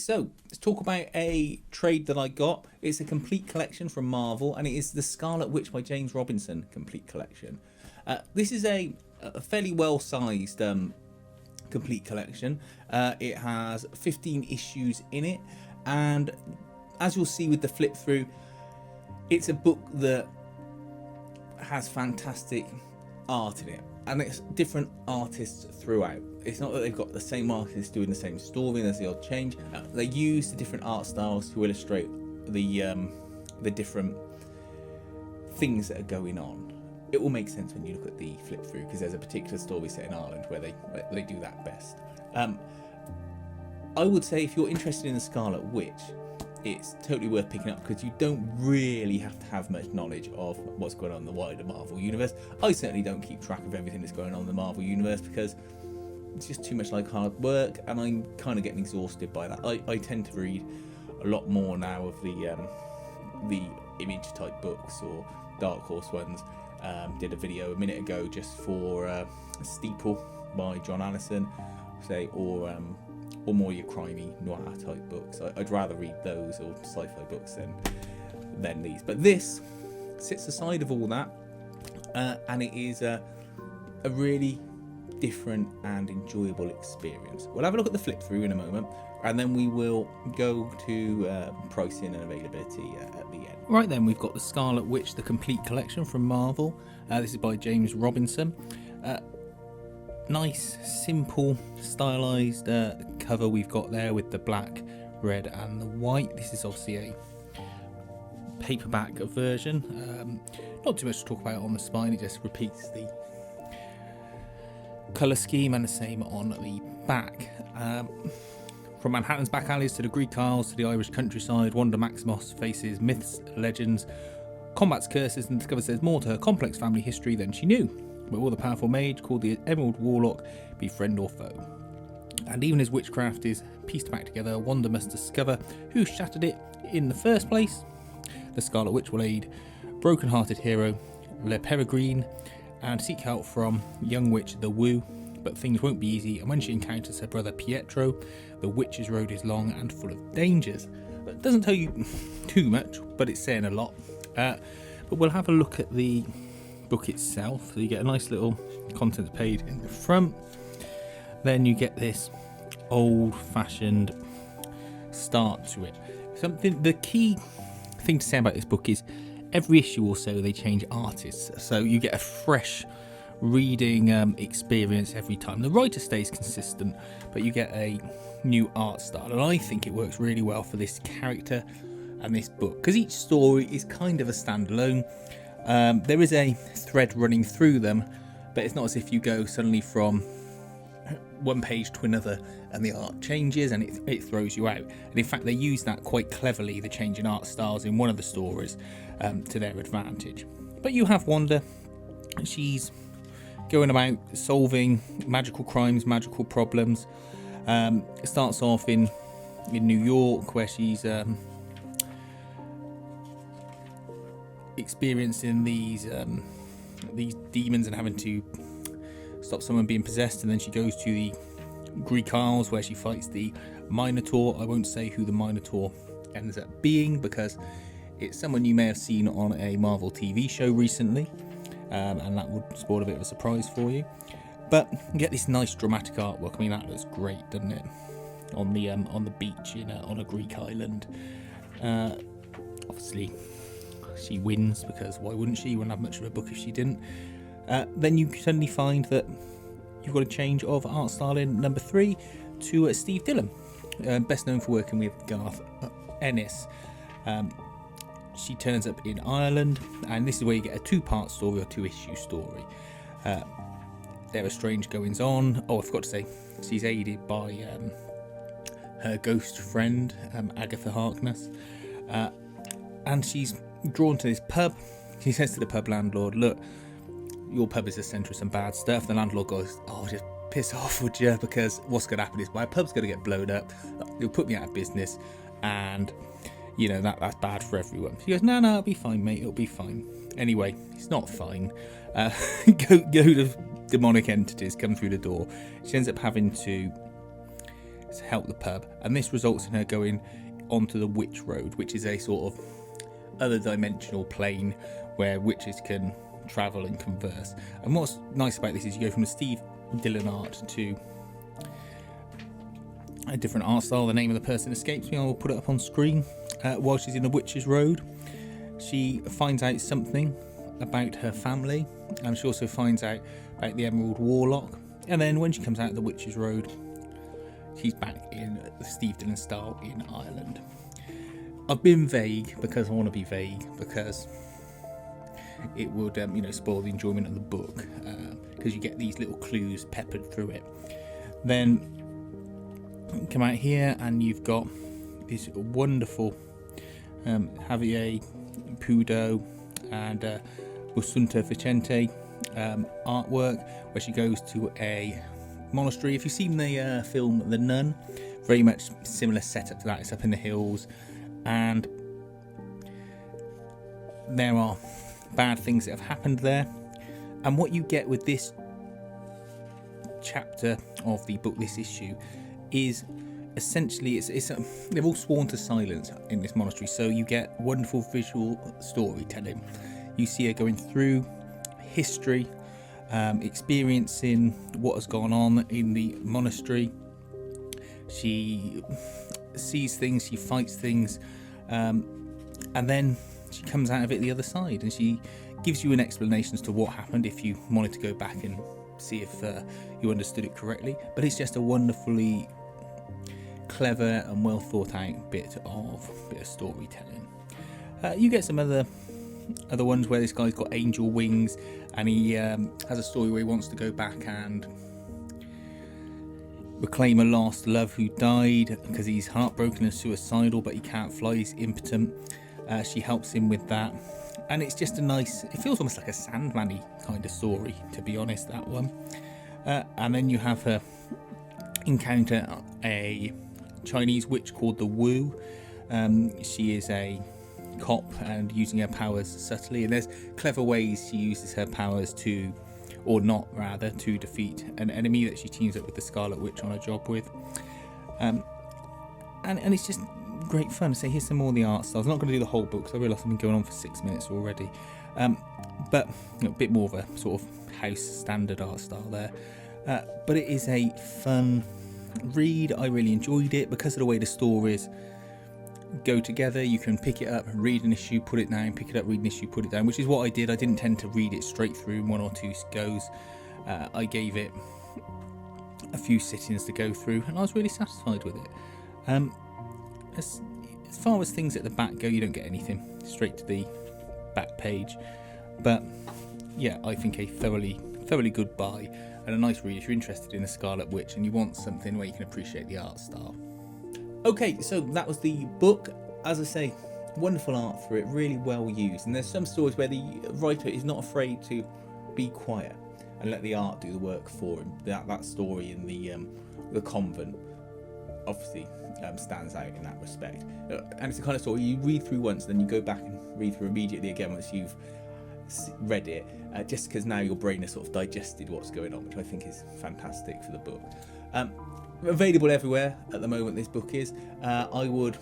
so let's talk about a trade that I got. It's a complete collection from Marvel, and it is the Scarlet Witch by James Robinson complete collection. This is a fairly well-sized complete collection. It has 15 issues in it, and as you'll see with the flip through, it's a book that has fantastic art in it, and it's different artists throughout. It's not that they've got the same artists doing the same story and there's the odd change. They use the different art styles to illustrate the different things that are going on. It will make sense when you look at the flip through, because there's a particular story set in Ireland where they do that best. I would say if you're interested in the Scarlet Witch, it's totally worth picking up, because you don't really have to have much knowledge of what's going on in the wider Marvel universe. I certainly don't keep track of everything that's going on in the Marvel universe, because it's just too much like hard work, and I'm kind of getting exhausted by that. I tend to read a lot more now of the image type books or Dark Horse ones. Did a video a minute ago just for Steeple by John Allison, say, or more your crimey noir type books. I'd rather read those or sci-fi books than these. But this sits aside of all that, and it is a really different and enjoyable experience. We'll have a look at the flip through in a moment, and then we will go to pricing and availability at the end. Right then, we've got the Scarlet Witch, the complete collection from Marvel. This is by James Robinson. Nice, simple, stylized cover we've got there with the black, red and the white. This is obviously a paperback version. Not too much to talk about on the spine, it just repeats the colour scheme, and the same on the back. From Manhattan's back alleys to the Greek Isles to the Irish countryside, Wanda Maximoff faces myths, legends, combats curses, and discovers there's more to her complex family history than she knew. Will the powerful mage called the Emerald Warlock be friend or foe? And even as witchcraft is pieced back together, Wanda must discover who shattered it in the first place. The Scarlet Witch will aid broken-hearted hero Le Peregrine and seek help from young witch the Wu, but things won't be easy, and when she encounters her brother Pietro, the witch's road is long and full of dangers. It doesn't tell you too much, but it's saying a lot. But we'll have a look at the book itself. So you get a nice little contents page in the front, then you get this old-fashioned start to it. The key thing to say about this book is every issue or so they change artists, so you get a fresh reading experience every time. The writer stays consistent, but you get a new art style, and I think it works really well for this character and this book, because each story is kind of a standalone. There is a thread running through them, but it's not as if you go suddenly from one page to another and the art changes and it throws you out. And in fact, they use that quite cleverly, the change in art styles in one of the stories, to their advantage. But you have Wanda. She's going about solving magical crimes, magical problems. It starts off in New York, where she's experiencing these demons and having to stop someone being possessed, and then she goes to the Greek Isles where she fights the Minotaur. I won't say who the Minotaur ends up being, because it's someone you may have seen on a Marvel TV show recently, and that would spoil a bit of a surprise for you. But you get this nice dramatic artwork. I mean, that looks great, doesn't it? On the beach on a Greek island. Obviously she wins, because why wouldn't she? You wouldn't have much of a book if she didn't. Then you suddenly find that you've got a change of art style in number 3 to Steve Dillon, best known for working with Garth Ennis. She turns up in Ireland, and this is where you get a 2-part story or 2-issue story. There are strange goings on. Oh, I forgot to say, she's aided by her ghost friend, Agatha Harkness, and she's drawn to this pub. She says to the pub landlord, "Look, your pub is the centre of some bad stuff." The landlord goes, "Oh, just piss off, would you? Because what's going to happen is my pub's going to get blown up. You'll put me out of business, and that's bad for everyone." She goes, "No, it'll be fine, mate. It'll be fine." Anyway, it's not fine. Go to demonic entities come through the door. She ends up having to to help the pub, and this results in her going onto the witch road, which is a sort of other dimensional plane where witches can travel and converse. And what's nice about this is you go from the Steve Dillon art to a different art style. The name of the person escapes me. I will put it up on screen. While she's in the witch's road, she finds out something about her family, and she also finds out about the Emerald Warlock. And then when she comes out of the witch's road, she's back in the Steve Dillon style in Ireland. I've been vague because I want to be vague, because it would spoil the enjoyment of the book, because you get these little clues peppered through it. Then come out here and you've got this wonderful Javier Pudo and Busunta Vicente artwork, where she goes to a monastery. If you've seen the film The Nun, very much similar setup to that. It's up in the hills, and there are bad things that have happened there. And what you get with this chapter of the book, this issue, is essentially they're all sworn to silence in this monastery, so you get wonderful visual storytelling. You see her going through history, experiencing what has gone on in the monastery. She sees things, she fights things, and then she comes out of it the other side, and she gives you an explanation as to what happened if you wanted to go back and see if you understood it correctly. But it's just a wonderfully clever and well thought out bit of storytelling. You get some other ones where this guy's got angel wings, and he has a story where he wants to go back and reclaim a lost love who died because he's heartbroken and suicidal, but he can't fly, he's impotent. She helps him with that, and it's just it feels almost like a Sandman-y kind of story, to be honest, that one. And then you have her encounter a Chinese witch called the Wu. She is a cop and using her powers subtly, and there's clever ways she uses her powers to defeat an enemy that she teams up with the Scarlet Witch on a job with. And it's just great fun. So here's some more of the art styles. I'm not going to do the whole book because I realise I've been going on for 6 minutes already, but a bit more of a sort of house standard art style there. But it is a fun read. I really enjoyed it because of the way the stories go together. You can pick it up, read an issue, put it down, pick it up, read an issue, put it down, which is what I did. I didn't tend to read it straight through in one or two goes. I gave it a few sittings to go through, and I was really satisfied with it. As far as things at the back go, you don't get anything straight to the back page, but yeah, I think a thoroughly good buy and a nice read if you're interested in the Scarlet Witch and you want something where you can appreciate the art style. Okay, so that was the book. As I say, wonderful art for it, really well used, and there's some stories where the writer is not afraid to be quiet and let the art do the work for him. That story in the convent obviously stands out in that respect, and it's the kind of story you read through once, then you go back and read through immediately again once you've read it, just because now your brain has sort of digested what's going on, which I think is fantastic for the book. Available everywhere at the moment, this book is. I would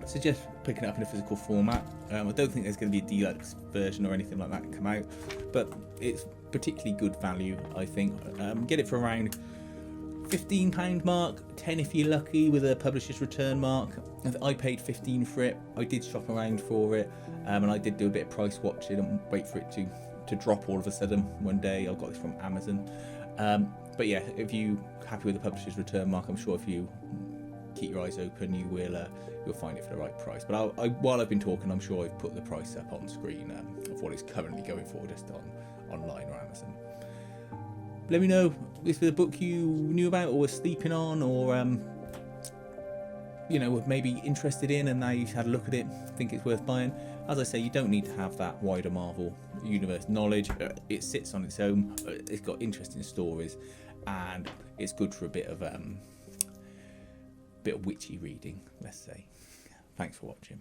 suggest picking it up in a physical format. I don't think there's going to be a deluxe version or anything like that come out, but it's particularly good value, I think. Get it for around £15 mark, 10 if you're lucky with a publisher's return mark. I paid 15 for it. I did shop around for it, and I did do a bit of price watching and wait for it to drop all of a sudden one day. I got this from Amazon. But yeah, if you're happy with the publisher's return mark, I'm sure if you keep your eyes open, you'll find it for the right price. But while I've been talking, I'm sure I've put the price up on screen of what it's currently going for, just online or Amazon. Let me know if there's a book you knew about or were sleeping on, or were maybe interested in, and now you've had a look at it, think it's worth buying. As I say, you don't need to have that wider Marvel universe knowledge. It sits on its own. It's got interesting stories, and it's good for a bit of witchy reading, let's say. Thanks for watching.